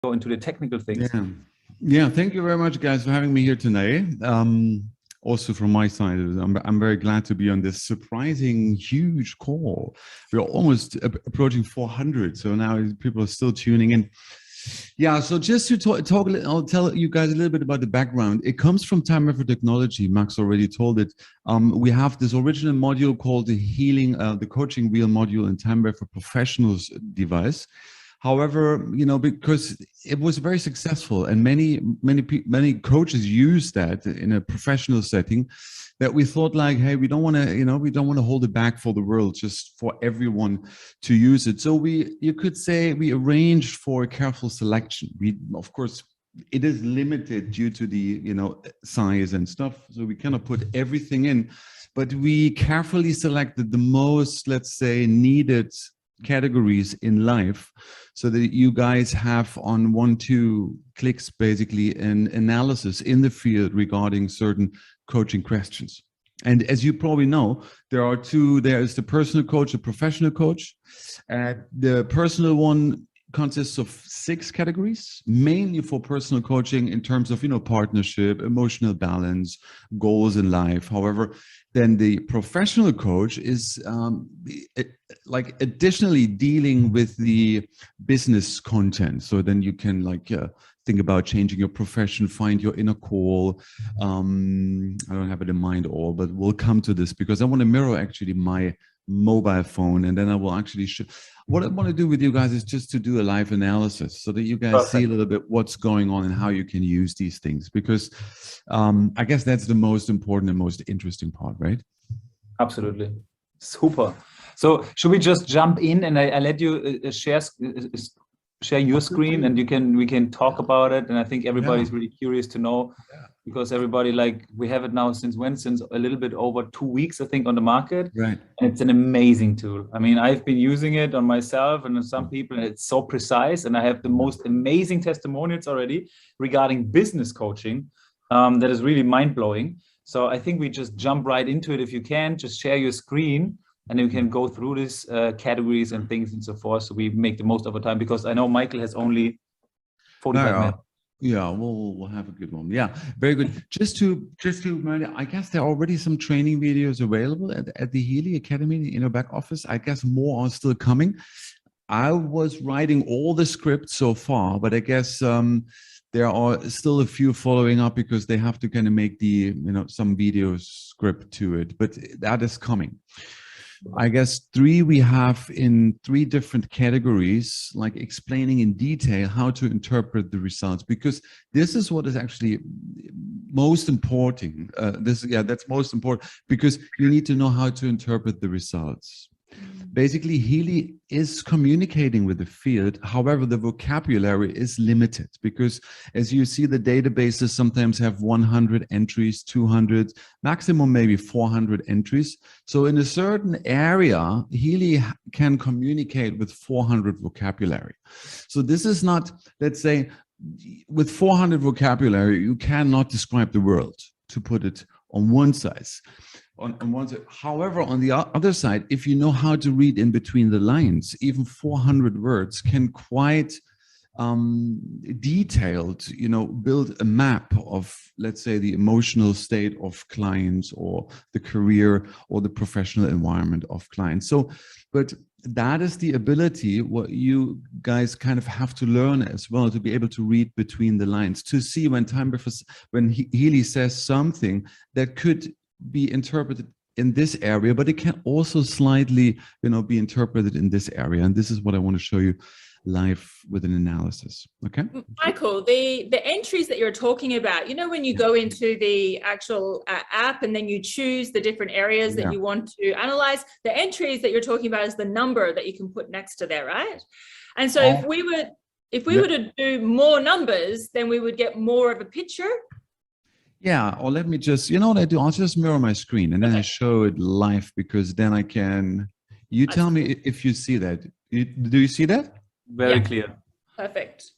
go into the technical things. Yeah. Thank you very much, guys, for having me here tonight. Also from my side, I'm very glad to be on this surprising huge call. We're almost approaching 400, so now people are still tuning in. Yeah, so just to talk, I'll tell you guys a little bit about the background. It comes from Time Method Technology. Max already told it. We have this original module called the the coaching wheel module in Time Method for Professionals device. However, because it was very successful and many coaches use that in a professional setting, that we thought like, hey, we don't want to hold it back for the world, just for everyone to use it. So you could say we arranged for a careful selection. Of course, it is limited due to the size and stuff, so we cannot put everything in, but we carefully selected the most, let's say, needed categories in life, so that you guys have on 1-2 clicks basically an analysis in the field regarding certain coaching questions. And as you probably know, there is the personal coach, the professional coach. The personal one consists of 6 categories, mainly for personal coaching in terms of partnership, emotional balance, goals in life. However, then the professional coach is like additionally dealing with the business content. So then you can think about changing your profession, find your inner call. I don't have it in mind all, but we'll come to this because I want to mirror actually my mobile phone, and then I will actually what I want to do with you guys is just to do a live analysis so that you guys see a little bit what's going on and how you can use these things, because I guess that's the most important and most interesting part, right? Absolutely. Super. So should we just jump in and I let you share your screen, and we can talk about it. And I think everybody's really curious to know, because everybody, we have it now since a little bit over 2 weeks, I think, on the market. Right. And it's an amazing tool. I mean, I've been using it on myself and on some people, and it's so precise. And I have the most amazing testimonials already regarding business coaching that is really mind blowing. So I think we just jump right into it. If you can, just share your screen, and then we can go through these categories and things and so forth. So we make the most of our time, because I know Michael has only 45 minutes. Yeah, we'll have a good one. Yeah, very good. Just to I guess there are already some training videos available at the Healy Academy in our back office. I guess more are still coming. I was writing all the scripts so far, but I guess there are still a few following up, because they have to kind of make the some video script to it. But that is coming. I guess we have in 3 different categories, like explaining in detail how to interpret the results, because this is what is actually most important. That's most important, because you need to know how to interpret the results. Basically, Healy is communicating with the field. However, the vocabulary is limited, because as you see, the databases sometimes have 100 entries, 200, maximum maybe 400 entries. So in a certain area, Healy can communicate with 400 vocabulary. So this is not, let's say, with 400 vocabulary, you cannot describe the world, to put it on one side. On one side. However, on the other side, if you know how to read in between the lines, even 400 words can quite detailed, build a map of, let's say, the emotional state of clients, or the career or the professional environment of clients. So, but that is the ability what you guys kind of have to learn as well, to be able to read between the lines, to see when Healy says something that could be interpreted in this area, but it can also slightly, be interpreted in this area. And this is what I want to show you live with an analysis. Okay, Michael, the entries that you're talking about, when you go into the actual app and then you choose the different areas that you want to analyze, the entries that you're talking about is the number that you can put next to there, right? And so if we were to do more numbers, then we would get more of a picture. Yeah, or let me just, what I do? I'll just mirror my screen and then I show it live, because then I can, you tell me if you see that. Do you see that? Very clear. Perfect.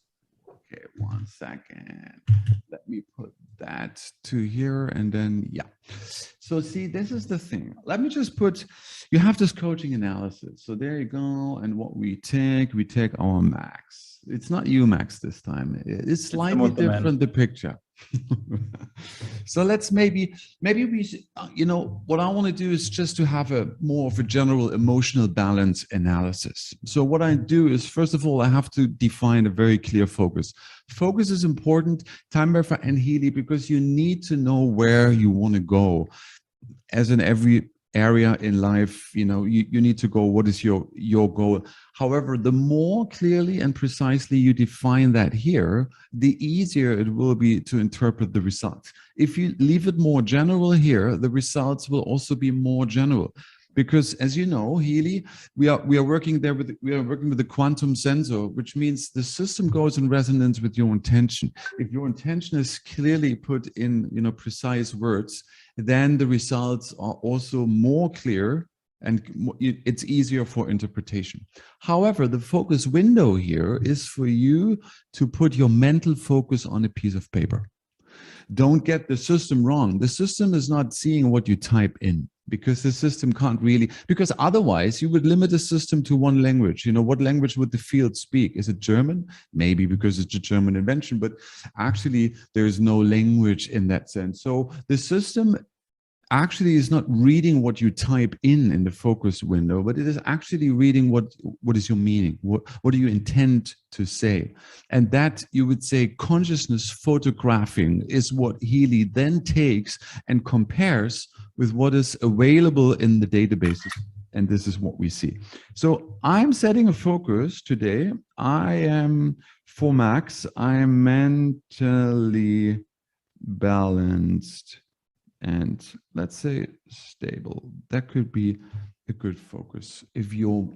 Okay, 1 second. Let me put that to here, and then, So see, this is the thing. Let me just you have this coaching analysis. So there you go. And what we take our max. It's not you, Max, this time. It's slightly different, the picture. So let's maybe we, you know, what I want to do is just to have a more of a general emotional balance analysis. So what I do is, first of all, I have to define a very clear focus. Focus is important, Timberfer and Healy, because you need to know where you want to go. As in every area in life, you know, you need to go, what is your goal? However, the more clearly and precisely you define that here, the easier it will be to interpret the results. If you leave it more general here, the results will also be more general. Because, as you know, Healy, we are working there with the quantum sensor, which means the system goes in resonance with your intention. If your intention is clearly put in, you know, precise words, then the results are also more clear and it's easier for interpretation. However, the focus window here is for you to put your mental focus on a piece of paper. Don't get the system wrong. The system is not seeing what you type in, because the system can't really, because otherwise you would limit the system to one language. You know, what language would the field speak? Is it German? Maybe because it's a German invention, but actually there is no language in that sense. So the system actually is not reading what you type in the focus window, but it is actually reading what is your meaning, what do you intend to say. And that, you would say, consciousness photographing is what Healy then takes and compares with what is available in the databases. And this is what we see. So I'm setting a focus today. I am, for Max, I am mentally balanced and, let's say, stable. That could be a good focus. If you're,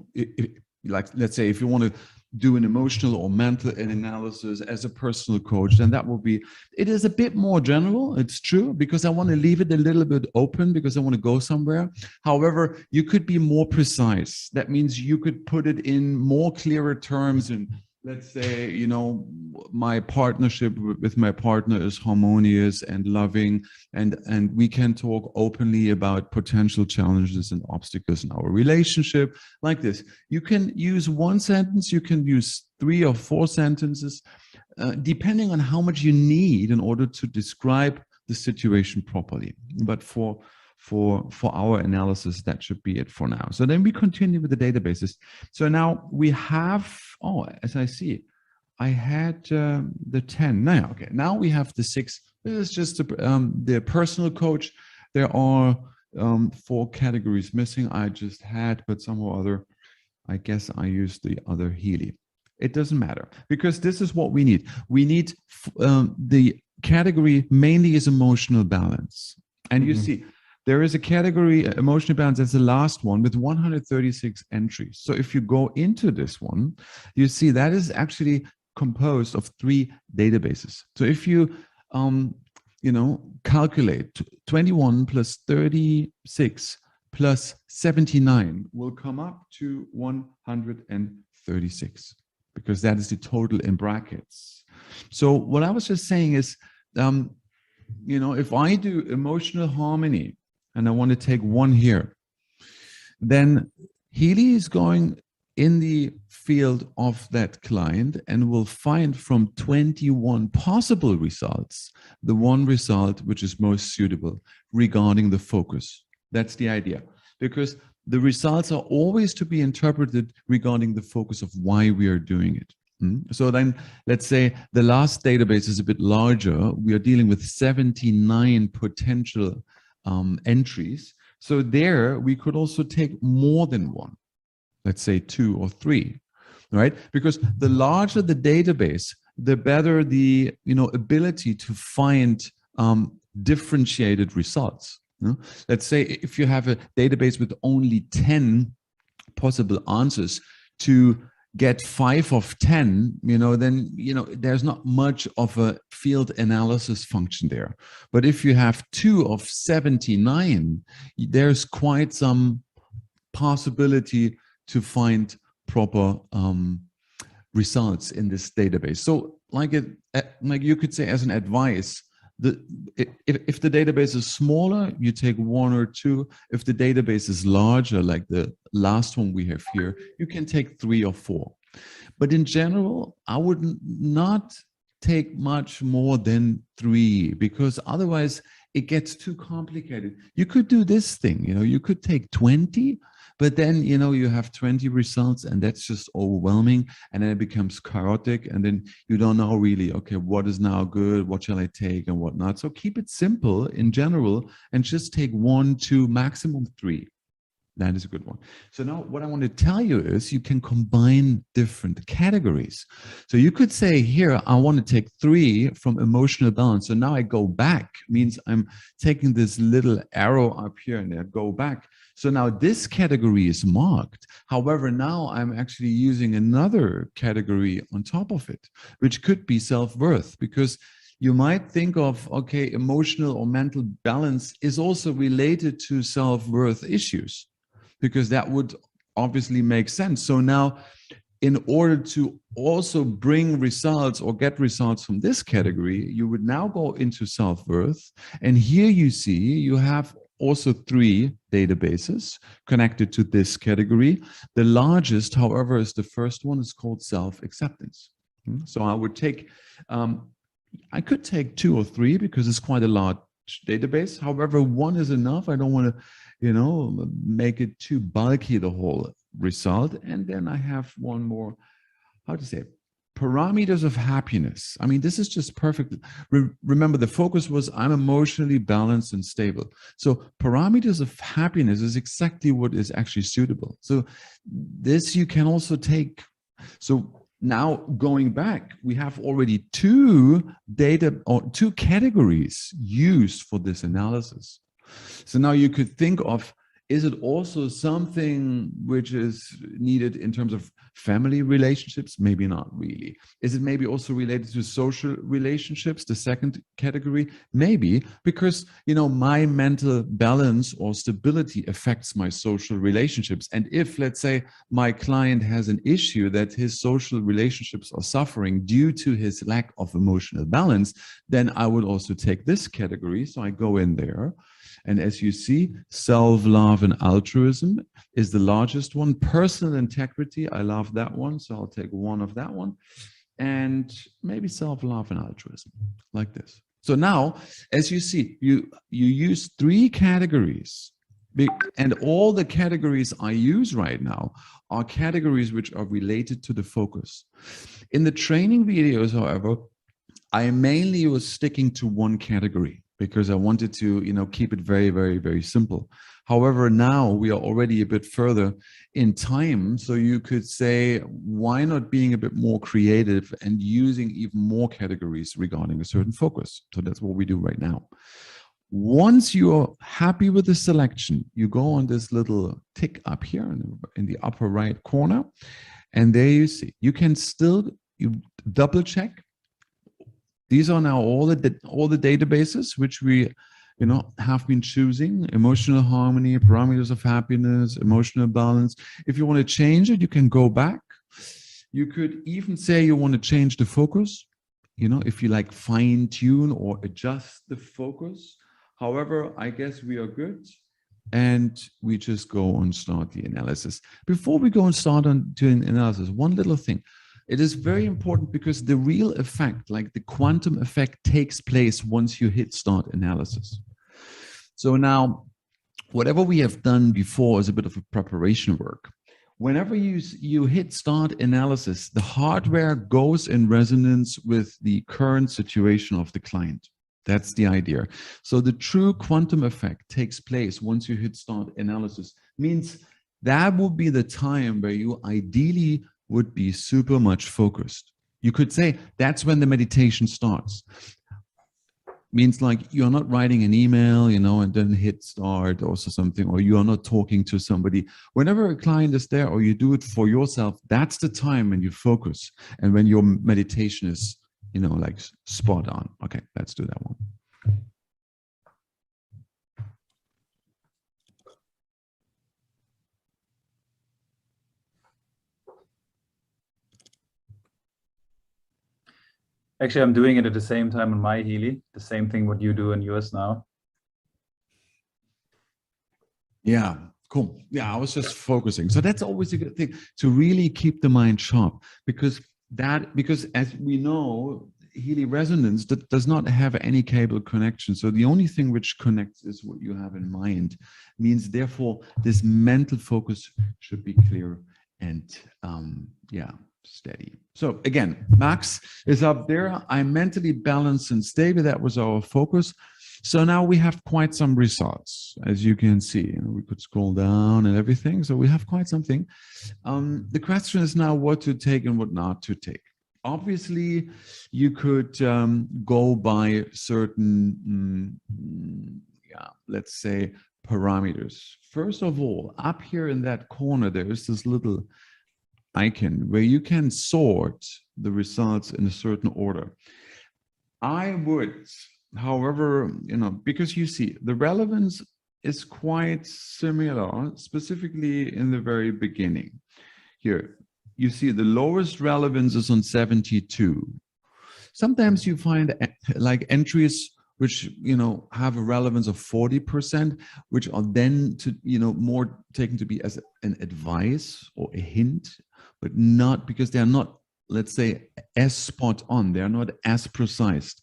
like, let's say, if you want to do an emotional or mental analysis as a personal coach, then that will be, it is a bit more general, it's true, because I want to leave it a little bit open because I want to go somewhere. However, you could be more precise. That means you could put it in more clearer terms, and let's say, you know, my partnership with my partner is harmonious and loving, and we can talk openly about potential challenges and obstacles in our relationship, like this. You can use one sentence, you can use 3 or 4 sentences, depending on how much you need in order to describe the situation properly. But for our analysis, that should be it for now. So then we continue with the databases. So now we have, oh, as I see, I had the 10. Now, okay, now we have the 6. This is just the personal coach. There are 4 categories missing. I just had, but somehow or other, I guess I used the other Healy. It doesn't matter, because this is what we need. We need the category mainly is emotional balance. And you see, there is a category, emotional balance, that's the last one with 136 entries. So if you go into this one, you see that is actually composed of 3 databases. So if you, you know, calculate 21 plus 36 plus 79 will come up to 136, because that is the total in brackets. So what I was just saying is, you know, if I do emotional harmony, and I want to take 1 here, then Healy is going in the field of that client and will find from 21 possible results, the one result which is most suitable regarding the focus. That's the idea, because the results are always to be interpreted regarding the focus of why we are doing it. So then, let's say the last database is a bit larger. We are dealing with 79 potential entries. So there we could also take more than 1, let's say 2 or 3, right? Because the larger the database, the better the, you know, ability to find differentiated results. Let's say if you have a database with only 10 possible answers, to get 5 of 10, you know, then, you know, there's not much of a field analysis function there. But if you have 2 of 79, there's quite some possibility to find proper results in this database. So like you could say as an advice, if the database is smaller, you take 1 or 2. If the database is larger, like the last one we have here, you can take 3 or 4. But in general, I would not take much more than 3, because otherwise it gets too complicated. You could do this thing, you could take 20, but then, you have 20 results, and that's just overwhelming. And then it becomes chaotic. And then you don't know really, okay, what is now good? What shall I take and what not? So keep it simple in general and just take 1, 2, maximum 3. That is a good one. So now what I want to tell you is you can combine different categories. So you could say here, I want to take 3 from emotional balance. So now I go back, means I'm taking this little arrow up here and I go back. So now this category is marked. However, now I'm actually using another category on top of it, which could be self-worth, because you might think of, okay, emotional or mental balance is also related to self-worth issues, because that would obviously make sense. So now, in order to also bring results or get results from this category, you would now go into self-worth. And here you see you have also 3 databases connected to this category. The largest, however, is the first one. Is called self-acceptance. So I would take, I could take 2 or 3 because it's quite a large database. However, 1 is enough. I don't want to, make it too bulky, the whole result. And then I have one more, how to say it? Parameters of happiness. I mean, this is just perfect. Remember, the focus was I'm emotionally balanced and stable. So parameters of happiness is exactly what is actually suitable. So this you can also take. So now going back, we have already 2 data or 2 categories used for this analysis. So now you could think of, is it also something which is needed in terms of family relationships? Maybe not really. Is it maybe also related to social relationships, the second category? Maybe, because, my mental balance or stability affects my social relationships. And if, let's say, my client has an issue that his social relationships are suffering due to his lack of emotional balance, then I would also take this category. So I go in there. And as you see, self-love and altruism is the largest one. Personal integrity, I love that one. So I'll take 1 of that one. And maybe self-love and altruism, like this. So now, as you see, you use 3 categories. And all the categories I use right now are categories which are related to the focus. In the training videos, however, I mainly was sticking to 1 category, because I wanted to, keep it very, very, very simple. However, now we are already a bit further in time. So you could say, why not being a bit more creative and using even more categories regarding a certain focus? So that's what we do right now. Once you're happy with the selection, you go on this little tick up here in the upper right corner. And there you see, you can still double check. These are now all the databases which we, have been choosing: emotional harmony, parameters of happiness, emotional balance. If you want to change it, you can go back. You could even say you want to change the focus, if you like fine tune or adjust the focus. However, I guess we are good. And we just go and start the analysis. Before we go and start on doing analysis, one little thing. It is very important, because the real effect, like the quantum effect, takes place once you hit start analysis. So now, whatever we have done before is a bit of a preparation work. Whenever you hit start analysis, the hardware goes in resonance with the current situation of the client. That's the idea. So the true quantum effect takes place once you hit start analysis. Means that will be the time where you ideally would be super much focused. You could say that's when the meditation starts. Means like you're not writing an email, and then hit start or something, or you are not talking to somebody. Whenever a client is there, or you do it for yourself, that's the time when you focus and when your meditation is, like spot on. Okay, let's do that one. Actually, I'm doing it at the same time on my Healy, the same thing what you do in yours now. Yeah, Cool. Yeah, I was just focusing. So that's always a good thing, to really keep the mind sharp, because as we know, Healy resonance does not have any cable connection. So the only thing which connects is what you have in mind. Means therefore this mental focus should be clear and steady. So again, Max is up there. I'm mentally balanced and stable. That was our focus. So now we have quite some results, as you can see. We could scroll down and everything. So we have quite something. The question is now what to take and what not to take. Obviously, you could go by certain, let's say, parameters. First of all, up here in that corner, there is this little icon where you can sort the results in a certain order. I would, however, because you see, the relevance is quite similar, specifically in the very beginning. Here, you see the lowest relevance is on 72. Sometimes you find like entries which have a relevance of 40%, which are then more taken to be as an advice or a hint, but not because they are not, let's say, as spot on. They are not as precise.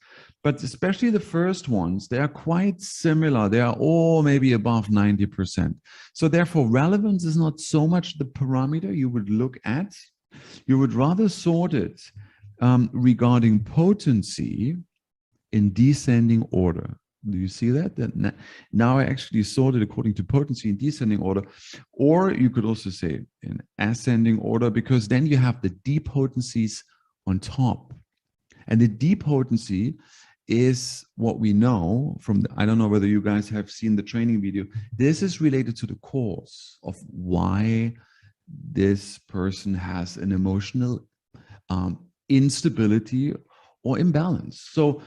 But especially the first ones, they are quite similar. They are all maybe above 90%. So therefore, relevance is not so much the parameter you would look at. You would rather sort it regarding potency in descending order. Do you see that? Now I actually sorted according to potency in descending order. Or you could also say in ascending order, because then you have the depotencies on top. And the depotency is what we know from I don't know whether you guys have seen the training video. This is related to the cause of why this person has an emotional instability or imbalance. So,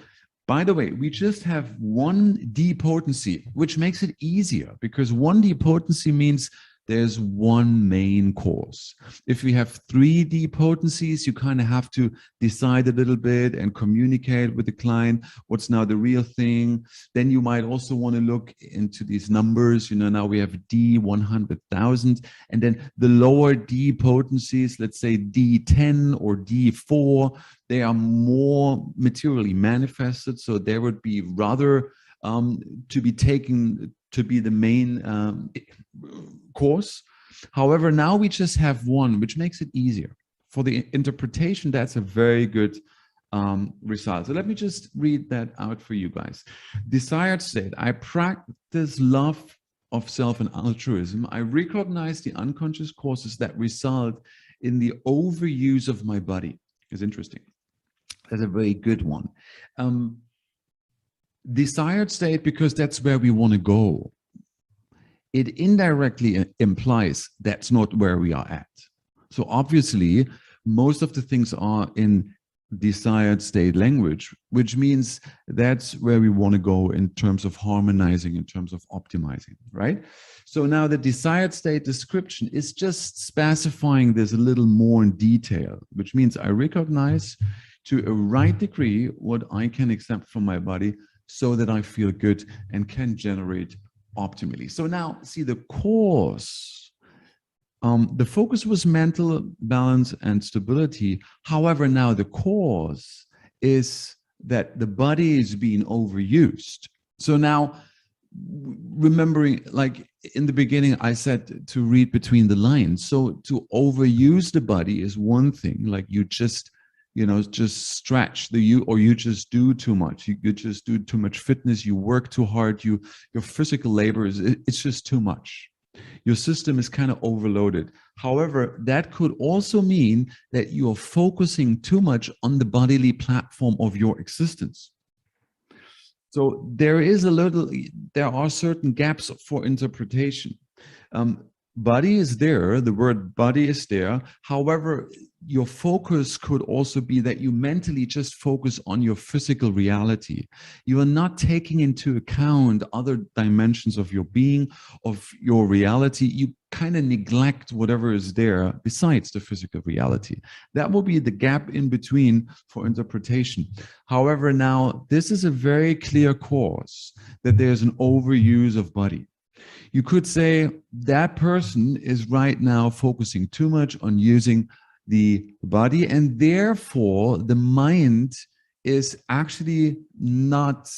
by the way, we just have one depotency, which makes it easier, because one depotency means there's one main cause. If we have 3 depotencies, you kind of have to decide a little bit and communicate with the client what's now the real thing. Then you might also want to look into these numbers. Now we have D 100,000, and then the lower depotencies, let's say D10 or D4, they are more materially manifested. So there would be rather to be taken to be the main course. However, now we just have one, which makes it easier. For the interpretation, that's a very good result. So let me just read that out for you guys. Desired state: I practice love of self and altruism. I recognize the unconscious causes that result in the overuse of my body. It's interesting. That's a very good one. Desired state, because that's where we want to go. It indirectly implies that's not where we are at. So obviously, most of the things are in desired state language, which means that's where we want to go in terms of harmonizing, in terms of optimizing, right? So now the desired state description is just specifying this a little more in detail, which means I recognize to a right degree what I can accept from my body, so that I feel good and can generate optimally. So now see the cause. The focus was mental balance and stability. However, now the cause is that the body is being overused. So now remembering, like in the beginning, I said to read between the lines. So to overuse the body is one thing, like you just just stretch or you just do too much. You just do too much fitness. You work too hard. Your physical labor it's just too much. Your system is kind of overloaded. However, that could also mean that you are focusing too much on the bodily platform of your existence. So there are certain gaps for interpretation. Body is there, the word body is there. However, your focus could also be that you mentally just focus on your physical reality. You are not taking into account other dimensions of your being, of your reality. You kind of neglect whatever is there besides the physical reality. That will be the gap in between for interpretation. However, now this is a very clear cause that there's an overuse of body. You could say that person is right now focusing too much on using the body, and therefore the mind is actually not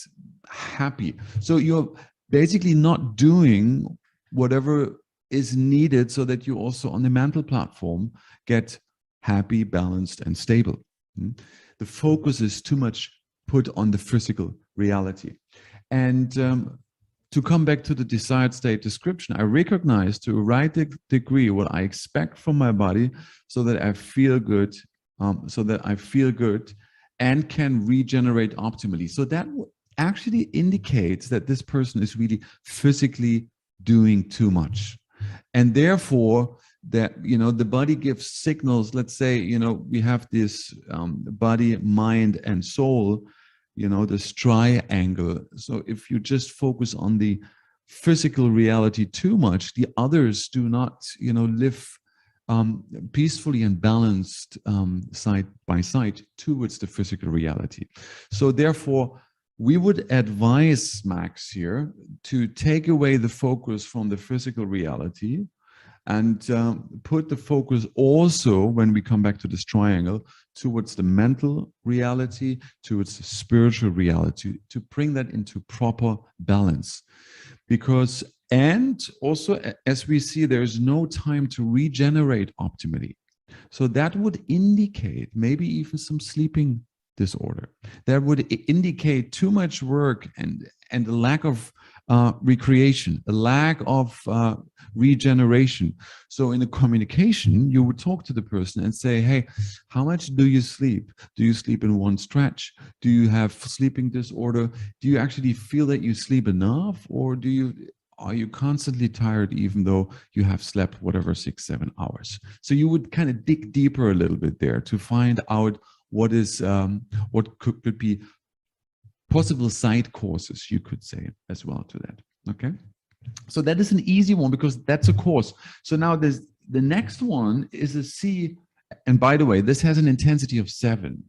happy. So you're basically not doing whatever is needed so that you also on the mental platform get happy, balanced, and stable. The focus is too much put on the physical reality. And to come back to the desired state description, I recognize to a right degree what I expect from my body so that I feel good, and can regenerate optimally. So that actually indicates that this person is really physically doing too much. And therefore, that, you know, the body gives signals. Let's say, you know, we have this body, mind, and soul, you know, this triangle. So if you just focus on the physical reality too much, the others do not, you know, live peacefully and balanced side by side towards the physical reality. So therefore, we would advise Max here to take away the focus from the physical reality and put the focus also, when we come back to this triangle, towards the mental reality, towards the spiritual reality, to bring that into proper balance. Because, and also, as we see, there's no time to regenerate optimally. So that would indicate maybe even some sleeping disorder. That would indicate too much work and a lack of recreation, a lack of regeneration. So in a communication, you would talk to the person and say, hey, how much do you sleep? Do you sleep in one stretch? Do you have sleeping disorder? Do you actually feel that you sleep enough? Or are you constantly tired even though you have slept whatever 6-7 hours? So you would kind of dig deeper a little bit there to find out what is what could be possible side courses, you could say as well to that. Okay, so that is an easy one because that's a course. So now there's the next one is a C, and by the way, this has an intensity of 7,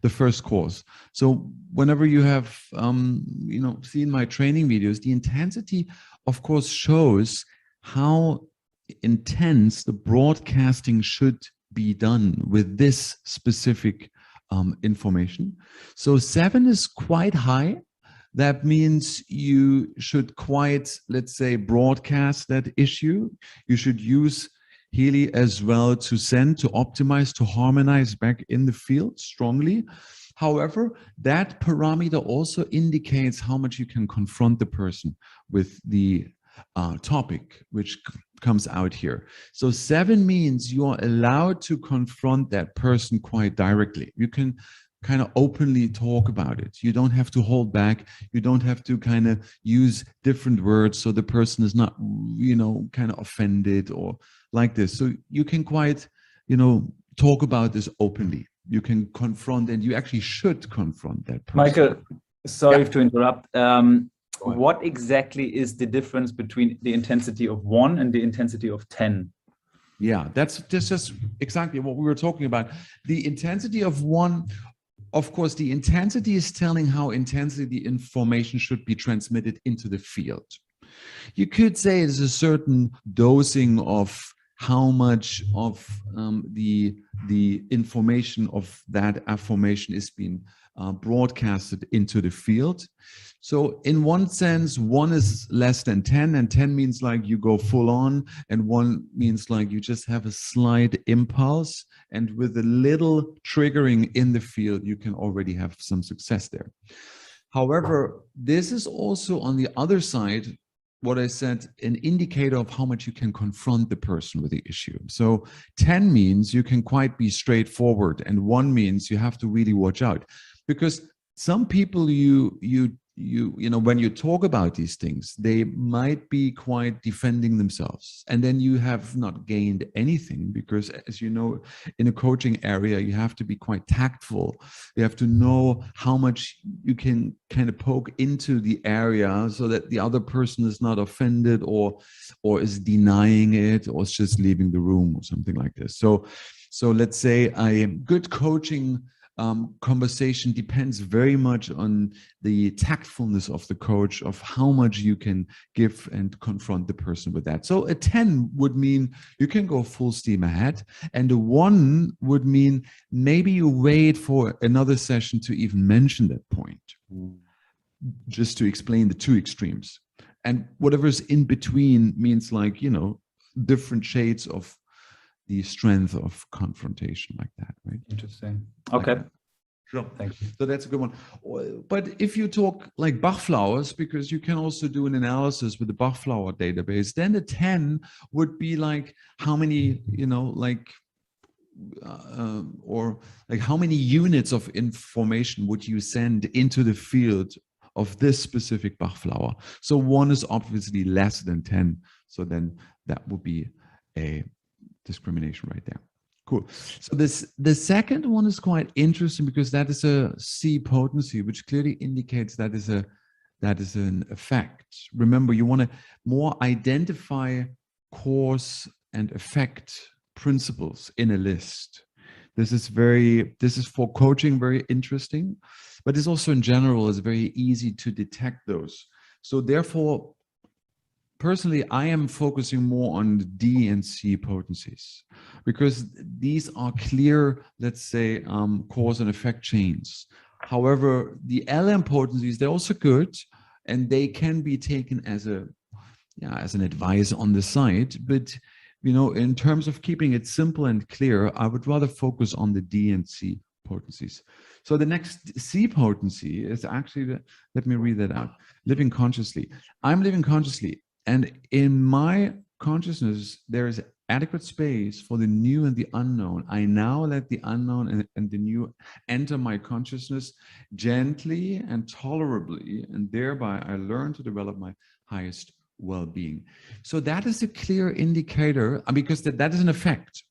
the first course. So whenever you have you know, seen my training videos, the intensity of course shows how intense the broadcasting should be done with this specific information. So 7 is quite high. That means you should quite, let's say, broadcast that issue. You should use Healy as well to send, to optimize, to harmonize back in the field strongly. However, that parameter also indicates how much you can confront the person with the topic which comes out here. So 7 means you are allowed to confront that person quite directly. You can kind of openly talk about it. You don't have to hold back. You don't have to kind of use different words so the person is not, you know, kind of offended or like this. So you can quite, you know, talk about this openly. You can confront, and you actually should confront that person. Michael, sorry to interrupt. What exactly is the difference between the intensity of 1 and the intensity of 10? Yeah, that's just exactly what we were talking about. The intensity of 1, of course, the intensity is telling how intensely the information should be transmitted into the field. You could say it's a certain dosing of how much of the information of that affirmation is being broadcasted into the field. So in one sense, 1 is less than 10, and 10 means like you go full on, and 1 means like you just have a slight impulse, and with a little triggering in the field, you can already have some success there. However, this is also on the other side, what I said, an indicator of how much you can confront the person with the issue. So 10 means you can quite be straightforward, and 1 means you have to really watch out, because some people you know, when you talk about these things, they might be quite defending themselves, and then you have not gained anything, because as you know, in a coaching area, you have to be quite tactful. You have to know how much you can kind of poke into the area so that the other person is not offended or is denying it, or is just leaving the room or something like this. So let's say a good coaching conversation depends very much on the tactfulness of the coach, of how much you can give and confront the person with that. So a 10 would mean you can go full steam ahead, and a 1 would mean maybe you wait for another session to even mention that point, just to explain the two extremes. And whatever's in between means, like, you know, different shades of the strength of confrontation, like that, right? Interesting. Okay. Like, sure. Thank you. So that's a good one. But if you talk like Bach flowers, because you can also do an analysis with the Bach flower database, then the 10 would be like how many, you know, like, or like how many units of information would you send into the field of this specific Bach flower? So 1 is obviously less than 10. So then that would be a discrimination right there. Cool. So the second one is quite interesting, because that is a C potency, which clearly indicates that is an effect. Remember, you want to more identify cause and effect principles in a list. This is for coaching very interesting, but it's also in general is very easy to detect those. So therefore, personally, I am focusing more on the D and C potencies, because these are clear, let's say, cause and effect chains. However, the LM potencies, they're also good, and they can be taken as an advice on the side. But, you know, in terms of keeping it simple and clear, I would rather focus on the D and C potencies. So the next C potency is actually, let me read that out, living consciously. I'm living consciously. And in my consciousness, there is adequate space for the new and the unknown. I now let the unknown and the new enter my consciousness gently and tolerably, and thereby I learn to develop my highest well-being. So that is a clear indicator, because that is an effect,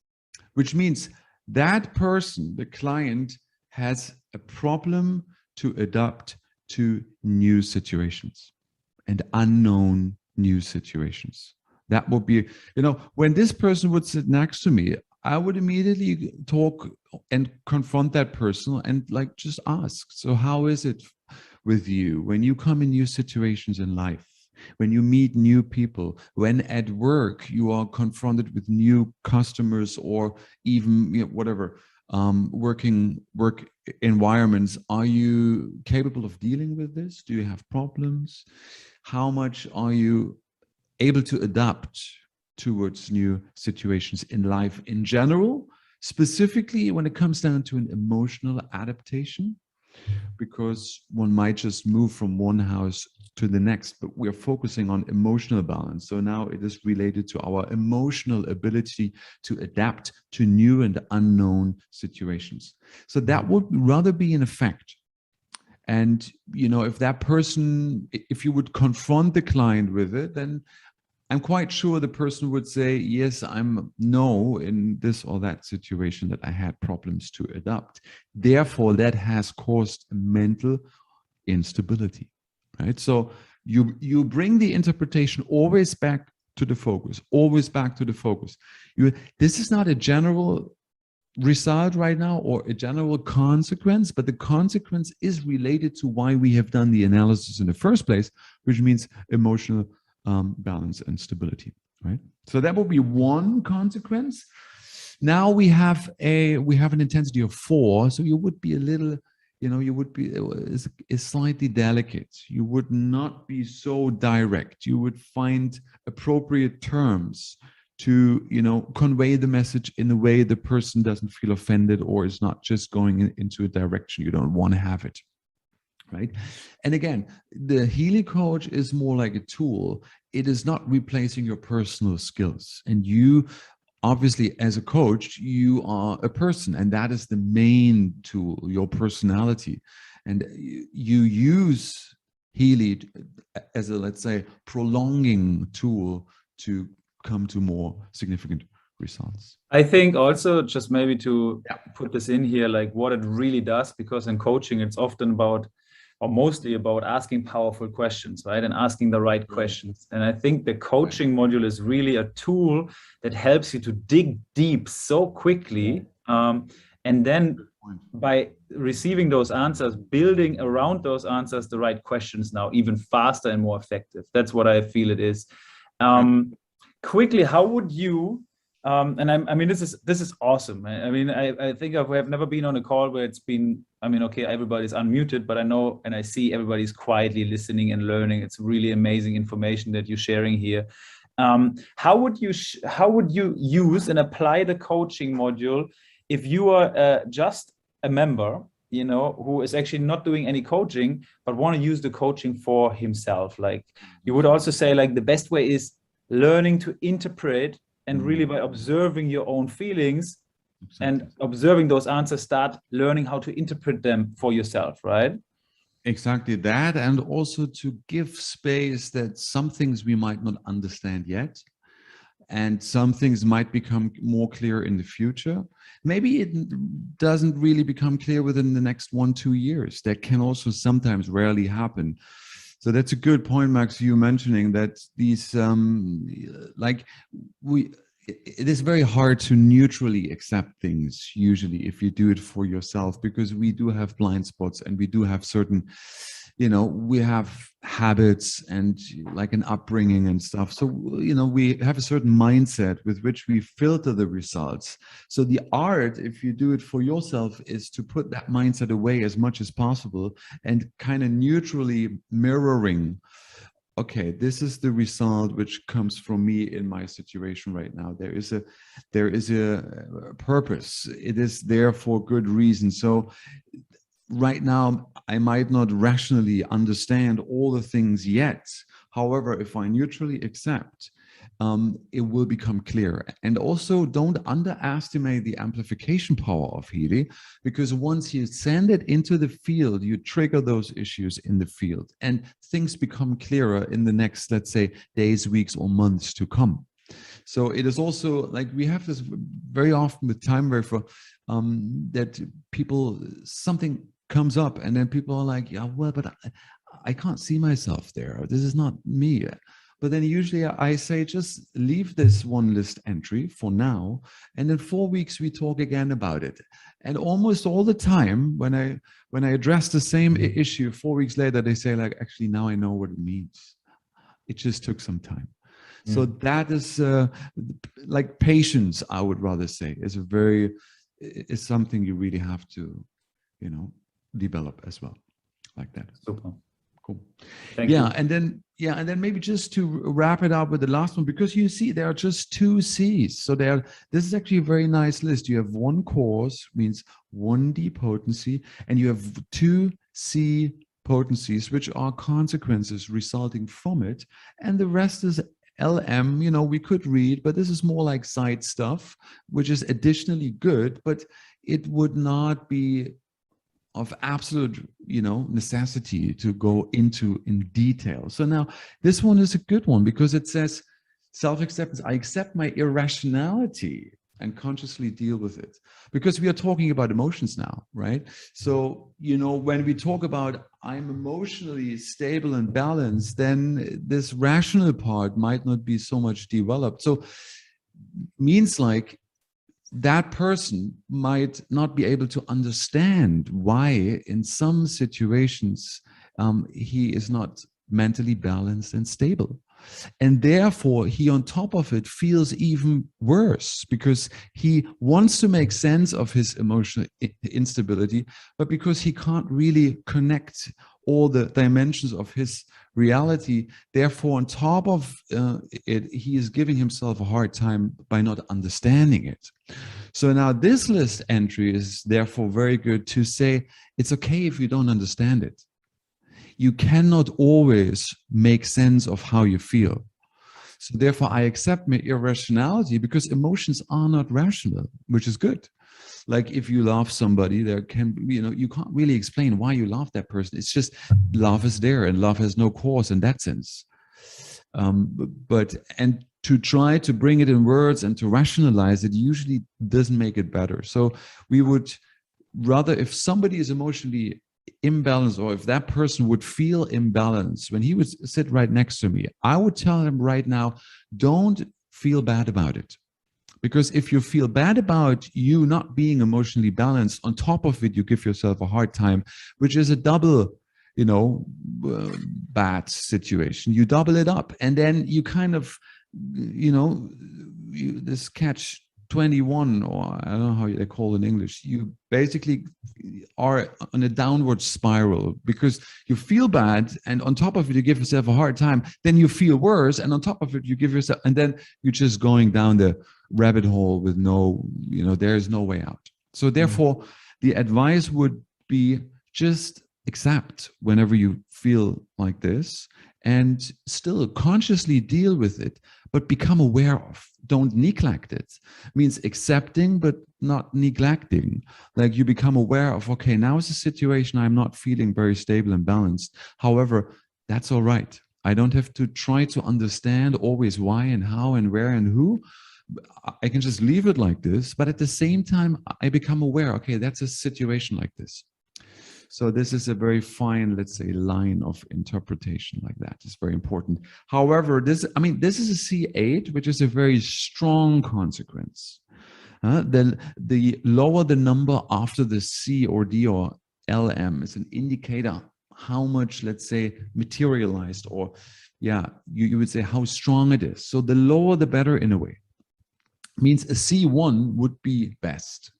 which means that person, the client, has a problem to adapt to new situations and unknown new situations. That would be, you know, when this person would sit next to me, I would immediately talk and confront that person and like just ask, so how is it with you when you come in new situations in life, when you meet new people, when at work you are confronted with new customers, or even, you know, whatever, work environments, are you capable of dealing with this? Do you have problems? How much are you able to adapt towards new situations in life in general, specifically when it comes down to an emotional adaptation? Because one might just move from one house to the next, but we're focusing on emotional balance. So now it is related to our emotional ability to adapt to new and unknown situations. So that would rather be an effect. And, you know, if that person, if you would confront the client with it, then I'm quite sure the person would say, yes, I'm no in this or that situation that I had problems to adapt. Therefore, that has caused mental instability, right? So you bring the interpretation always back to the focus, always back to the focus. This is not a general result right now or a general consequence, but the consequence is related to why we have done the analysis in the first place, which means emotional balance and stability, right? So that will be one consequence. Now we have an intensity of 4, so you would be a little, you know, you would be is slightly delicate. You would not be so direct. You would find appropriate terms to, you know, convey the message in a way the person doesn't feel offended or is not just going into a direction you don't want to have it. Right. And again, the Healy coach is more like a tool. It is not replacing your personal skills. And you, obviously, as a coach, you are a person, and that is the main tool, your personality. And you use Healy as a, let's say, prolonging tool to come to more significant results. I think also, just maybe to put this in here, like what it really does, because in coaching, it's often about, or mostly about, asking powerful questions, right? And asking the right questions. And I think the coaching module is really a tool that helps you to dig deep so quickly, and then by receiving those answers, building around those answers the right questions now, even faster and more effective. That's what I feel it is. Quickly, how would you, and I mean, this is awesome. I mean, I think we have never been on a call where it's been, I mean, okay, everybody's unmuted, but I know and I see everybody's quietly listening and learning. It's really amazing information that you're sharing here. How would you use and apply the coaching module if you are just a member, you know, who is actually not doing any coaching, but want to use the coaching for himself? Like, you would also say, like, the best way is learning to interpret, and really by observing your own feelings and observing those answers, start learning how to interpret them for yourself, right? Exactly that, and also to give space that some things we might not understand yet, and some things might become more clear in the future. Maybe it doesn't really become clear within the next 1-2 years. That can also sometimes rarely happen. So that's a good point, Max, you mentioning that these, it is very hard to neutrally accept things usually if you do it for yourself, because we do have blind spots and we do have certain, you know, we have habits and like an upbringing and stuff. So, you know, we have a certain mindset with which we filter the results. So the art, if you do it for yourself, is to put that mindset away as much as possible and kind of neutrally mirroring, okay, this is the result which comes from me in my situation right now. There is a purpose. It is there for good reason. So right now, I might not rationally understand all the things yet. However, if I neutrally accept, it will become clear. And also, don't underestimate the amplification power of Healy, because once you send it into the field, you trigger those issues in the field, and things become clearer in the next, let's say, days, weeks, or months to come. So it is also like we have this very often with time where that people, something comes up and then people are like, yeah, well, but I can't see myself there. This is not me. But then usually I say, just leave this one list entry for now. And in 4 weeks, we talk again about it. And almost all the time, when I address the same issue 4 weeks later, they say, like, actually, now I know what it means. It just took some time. Yeah. So that is like patience, I would rather say, is something you really have to, you know, develop as well, like that. Super. Cool. Thank you. And then maybe just to wrap it up with the last one, because you see there are just 2 C's. So this is actually a very nice list. You have 1 cause, means 1 D potency, and you have 2 C potencies, which are consequences resulting from it. And the rest is LM, you know, we could read, but this is more like side stuff, which is additionally good, but it would not be of absolute, you know, necessity to go into in detail. So now this one is a good one because it says self-acceptance. I accept my irrationality and consciously deal with it, because we are talking about emotions now, right? So, you know, when we talk about I'm emotionally stable and balanced, then this rational part might not be so much developed. So means like that person might not be able to understand why in some situations he is not mentally balanced and stable. And therefore, he on top of it feels even worse because he wants to make sense of his emotional instability, but because he can't really connect all the dimensions of his reality, therefore, on top of it, he is giving himself a hard time by not understanding it. So now this list entry is therefore very good to say, it's okay if you don't understand it. You cannot always make sense of how you feel. So therefore, I accept my irrationality because emotions are not rational, which is good. Like if you love somebody, there can, you know, you can't really explain why you love that person. It's just love is there and love has no cause in that sense. And to try to bring it in words and to rationalize it usually doesn't make it better. So we would rather, if somebody is emotionally imbalanced, or if that person would feel imbalanced when he would sit right next to me, I would tell him right now, don't feel bad about it, Because if you feel bad about you not being emotionally balanced, on top of it, you give yourself a hard time, which is a double, bad situation. You double it up, and then you kind of, this catch 21, or I don't know how they call it in English, you basically are on a downward spiral because you feel bad, and on top of it you give yourself a hard time, then you feel worse, and on top of it you give yourself, and then you're just going down the rabbit hole with no, there's no way out. So therefore the advice would be just accept whenever you feel like this, and still consciously deal with it, but become aware of. Don't neglect it. Means accepting, but not neglecting. Like you become aware of, okay, now is a situation I'm not feeling very stable and balanced. However, that's all right. I don't have to try to understand always why and how and where and who. I can just leave it like this. But at the same time, I become aware, okay, that's a situation like this. So this is a very fine, let's say, line of interpretation like that. It's very important. However, this is a C8, which is a very strong consequence. The lower the number after the C or D or LM is an indicator how much, let's say, materialized, or you would say how strong it is. So the lower the better in a way. Means a C1 would be best,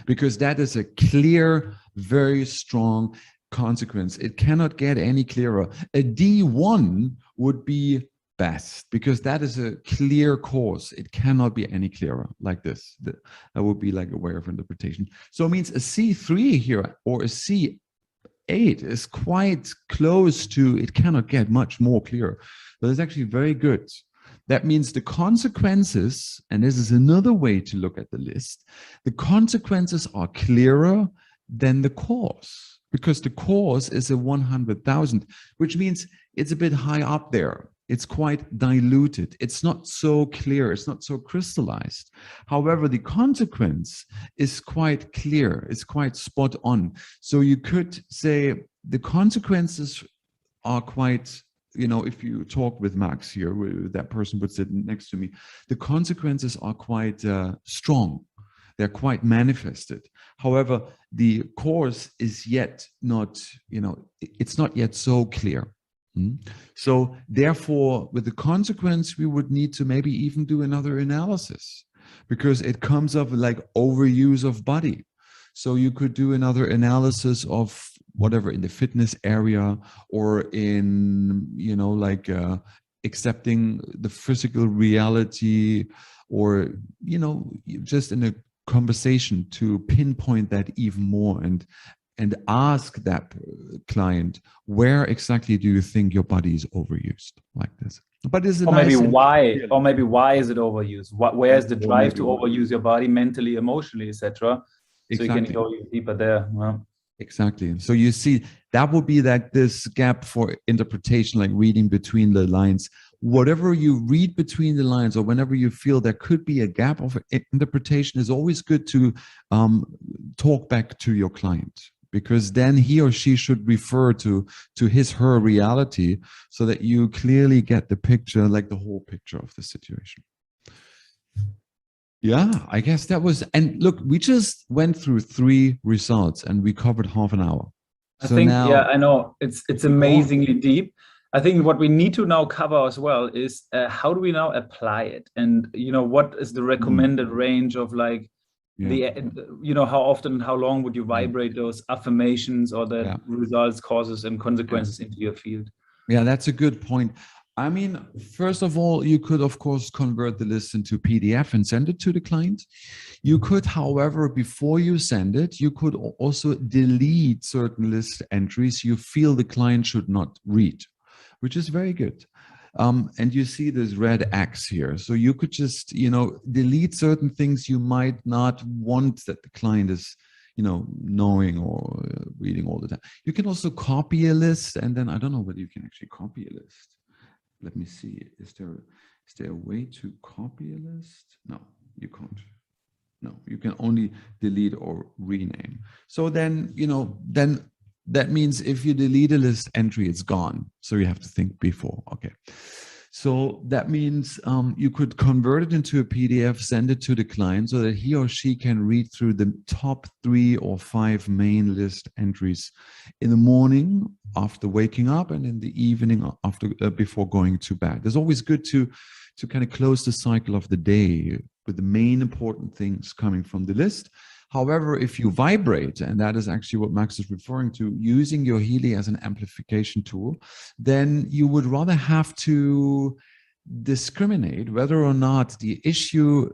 because that is a clear, very strong consequence. It cannot get any clearer. A D1 would be best, because that is a clear cause. It cannot be any clearer like this. That would be like a way of interpretation. So it means a C3 here or a C8 is quite close to, it cannot get much more clear, but it's actually very good. That means the consequences, and this is another way to look at the list, the consequences are clearer than the cause, because the cause is a 100,000, which means it's a bit high up there. It's quite diluted. It's not so clear. It's not so crystallized. However, the consequence is quite clear. It's quite spot on. So you could say the consequences are quite, if you talk with Max here, that person would sit next to me, the consequences are quite strong. They're quite manifested. However, the cause is yet not, it's not yet so clear. So therefore, with the consequence, we would need to maybe even do another analysis, because it comes up like overuse of body. So you could do another analysis of whatever in the fitness area, or in, accepting the physical reality, or, just in a conversation to pinpoint that even more, and ask that client, where exactly do you think your body is overused like this? But is it maybe why is it overused? Where is the drive to overuse your body mentally, emotionally, etc.? So you can go deeper there. Well, exactly. So you see, that would be like this gap for interpretation, like reading between the lines. Whatever you read between the lines, or whenever you feel there could be a gap of interpretation, is always good to talk back to your client, because then he or she should refer to her reality, so that you clearly get the picture, like the whole picture of the situation. Yeah, I guess that was, and look, we just went through 3 results and we covered half an hour. I think, I know, it's amazingly deep. I think what we need to now cover as well is how do we now apply it? And, what is the recommended range of like, how often, how long would you vibrate those affirmations or the results, causes and consequences into your field? Yeah, that's a good point. I mean, first of all, you could, of course, convert the list into PDF and send it to the client. You could, however, before you send it, you could also delete certain list entries you feel the client should not read, which is very good. And you see this red X here. So you could just, delete certain things you might not want that the client is, knowing or reading all the time. You can also copy a list, and then I don't know whether you can actually copy a list. Let me see. Is there a way to copy a list? No, you can't. No, you can only delete or rename. So then, then that means if you delete a list entry, it's gone. So you have to think before. Okay. So that means you could convert it into a PDF, send it to the client so that he or she can read through the top 3 or 5 main list entries in the morning after waking up and in the evening after before going to bed. It's always good to kind of close the cycle of the day with the main important things coming from the list. However, if you vibrate, and that is actually what Max is referring to, using your Healy as an amplification tool, then you would rather have to discriminate whether or not the issue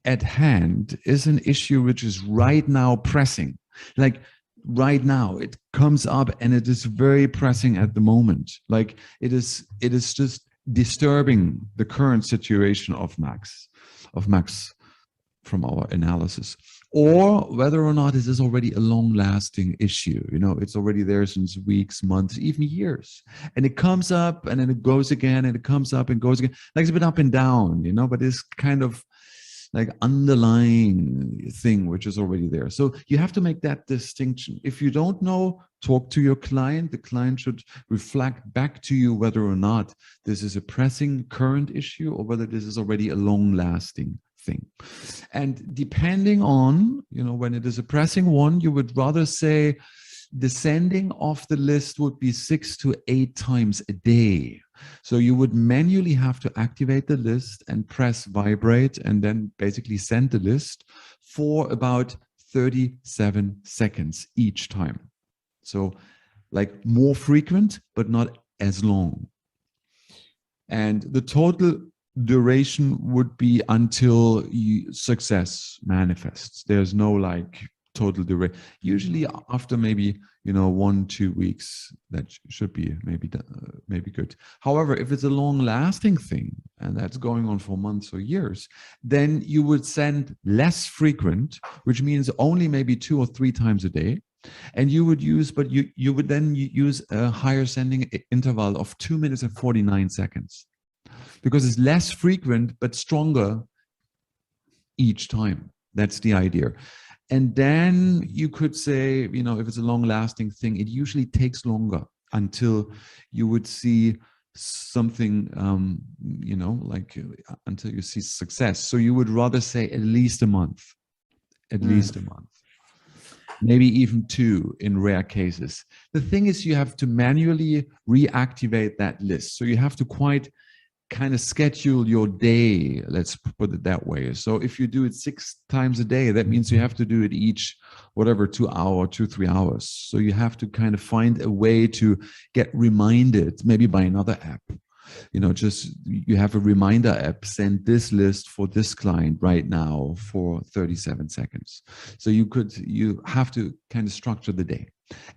at hand is an issue which is right now pressing. Like right now, it comes up and it is very pressing at the moment. Like it is just disturbing the current situation of Max from our analysis, or whether or not this is already a long-lasting issue. You know, it's already there since weeks, months, even years, and it comes up and then it goes again, and it comes up and goes again. Like it's been up and down, you know, but it's kind of like underlying thing which is already there. So you have to make that distinction. If you don't know, talk to your client. The client should reflect back to you whether or not this is a pressing current issue or whether this is already a long-lasting thing. And depending on, you know, when it is a pressing one, you would rather say descending off the list would be 6 to 8 times a day. So you would manually have to activate the list and press vibrate and then basically send the list for about 37 seconds each time. So like more frequent, but not as long. And the total duration would be until success manifests. There's no like total duration. Usually after maybe, you know, 1-2 weeks, that should be maybe good. However, if it's a long-lasting thing and that's going on for months or years, then you would send less frequent, which means only maybe 2 or 3 times a day. And you would use, but you would then use a higher sending interval of 2 minutes and 49 seconds. Because it's less frequent, but stronger each time. That's the idea. And then you could say, you know, if it's a long-lasting thing, it usually takes longer until you would see something, you know, like until you see success. So you would rather say at least a month, maybe even 2 in rare cases. The thing is, you have to manually reactivate that list. So you have to quite kind of schedule your day, let's put it that way. So if you do it 6 times a day, that means you have to do it each, whatever, 2-3 hours. So you have to kind of find a way to get reminded, maybe by another app. You know, just you have a reminder app, send this list for this client right now for 37 seconds. So you have to kind of structure the day.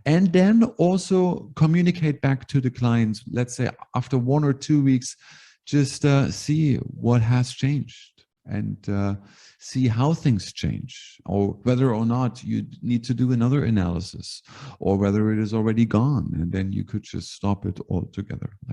And then also communicate back to the clients, let's say after 1 or 2 weeks, just see what has changed and see how things change, or whether or not you need to do another analysis, or whether it is already gone and then you could just stop it altogether.